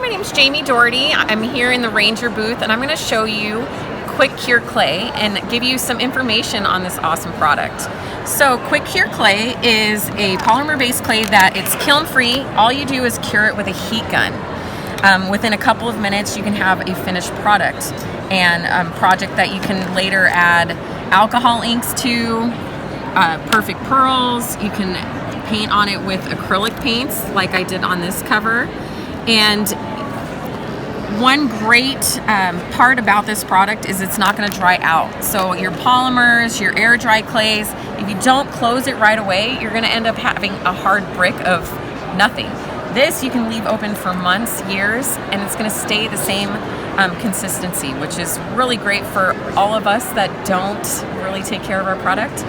my name's Jamie Dougherty. I'm here in the Ranger booth and I'm going to show you QuickCure Clay and give you some information on this awesome product. So QuickCure Clay is a polymer-based clay that it's kiln-free. All you do is cure it with a heat gun. Within a couple of minutes you can have a finished product and project that you can later add alcohol inks to, perfect pearls. You can paint on it with acrylic paints like I did on this cover. And one great part about this product is it's not going to dry out. So your polymers, your air dry clays, if you don't close it right away, you're going to end up having a hard brick of nothing. This you can leave open for months, years, and it's going to stay the same consistency, which is really great for all of us that don't really take care of our product.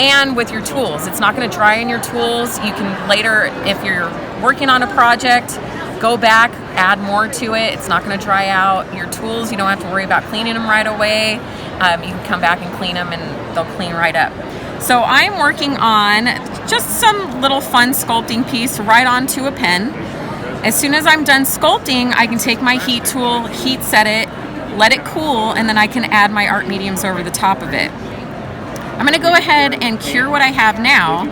And with your tools, it's not going to dry in your tools. You can later, if you're working on a project, go back, add more to it. It's not going to dry out. Your tools, you don't have to worry about cleaning them right away. You can come back and clean them and they'll clean right up. So I'm working on just some little fun sculpting piece right onto a pen. As soon as I'm done sculpting, I can take my heat tool, heat set it, let it cool, and then I can add my art mediums over the top of it. I'm going to go ahead and cure what I have now.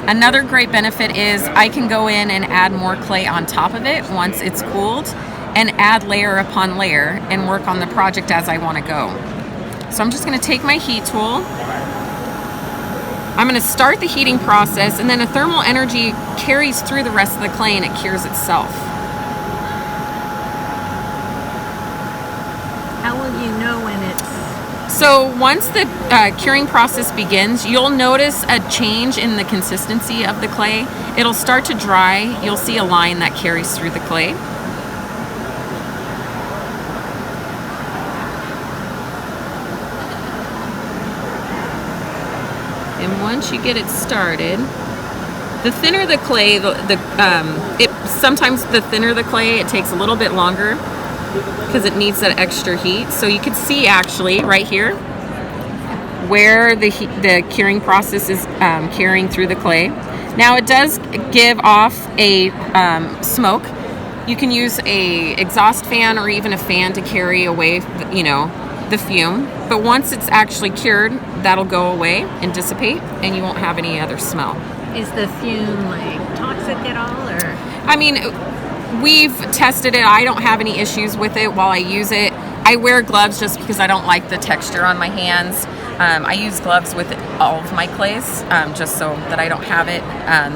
Another great benefit is I can go in and add more clay on top of it once it's cooled and add layer upon layer and work on the project as I want to go. So I'm just going to take my heat tool. I'm going to start the heating process, and then a thermal energy carries through the rest of the clay and it cures itself. How will you know when it's... So once the curing process begins, you'll notice a change in the consistency of the clay. It'll start to dry. You'll see a line that carries through the clay. And once you get it started, the thinner the clay, sometimes the thinner the clay, it takes a little bit longer because it needs that extra heat. So you can see actually right here where the curing process is curing through the clay. Now it does give off a smoke. You can use a exhaust fan or even a fan to carry away, the fume. But once it's actually cured, that'll go away and dissipate, and you won't have any other smell. Is the fume toxic at all, or? I mean, we've tested it. I don't have any issues with it while I use it. I wear gloves just because I don't like the texture on my hands. I use gloves with all of my clays just so that I don't have it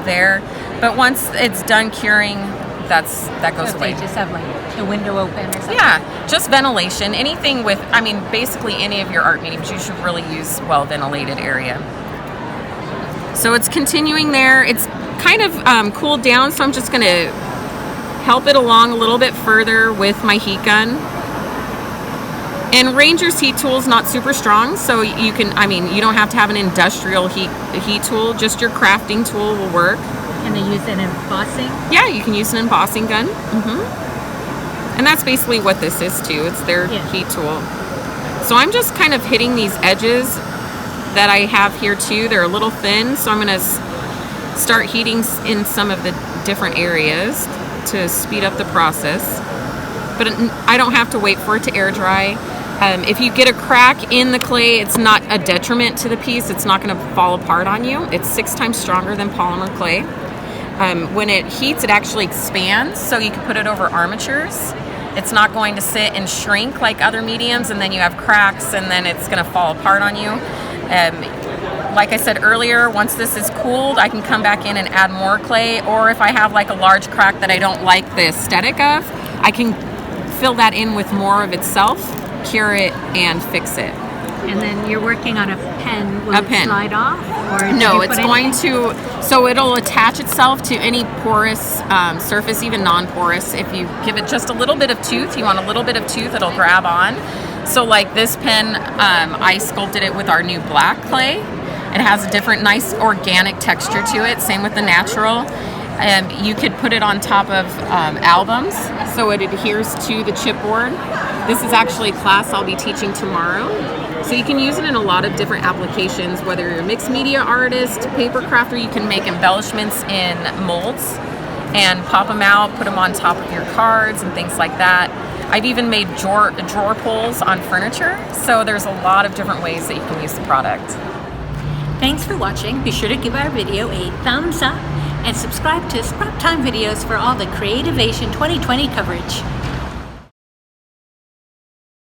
there. But once it's done curing, that goes away. They just have the window open or something? Yeah, just ventilation. Anything with, basically any of your art mediums, you should really use well-ventilated area. So it's continuing there. It's kind of cooled down, so I'm just going to help it along a little bit further with my heat gun. And Ranger's heat tool is not super strong, so you can, you don't have to have an industrial heat tool. Just your crafting tool will work. Can they use an embossing? Yeah, you can use an embossing gun. And that's basically what this is too. It's their heat tool. So I'm just kind of hitting these edges that I have here too. They're a little thin, so I'm going to start heating in some of the different areas to speed up the process. But I don't have to wait for it to air dry. If you get a crack in the clay, it's not a detriment to the piece. It's not going to fall apart on you. It's 6 times stronger than polymer clay. When it heats, it actually expands, so you can put it over armatures. It's not going to sit and shrink like other mediums, and then you have cracks, and then it's going to fall apart on you. Like I said earlier, once this is cooled, I can come back in and add more clay, or if I have a large crack that I don't like the aesthetic of, I can fill that in with more of itself, cure it, and fix it. And then you're working on a pen. Will it slide off? Or no, it's going to, so it'll attach itself to any porous surface, even non-porous. If you give it just a little bit of tooth, you want a little bit of tooth, it'll grab on. So like this pen, I sculpted it with our new black clay. It has a different nice organic texture to it, same with the natural. You could put it on top of albums so it adheres to the chipboard. This is actually a class I'll be teaching tomorrow. So you can use it in a lot of different applications, whether you're a mixed media artist, paper crafter, you can make embellishments in molds. and pop them out, put them on top of your cards and things like that. I've even made drawer pulls on furniture, so there's a lot of different ways that you can use the product. Thanks for watching. Be sure to give our video a thumbs up and subscribe to Sprout Time videos for all the Creativation 2020 coverage.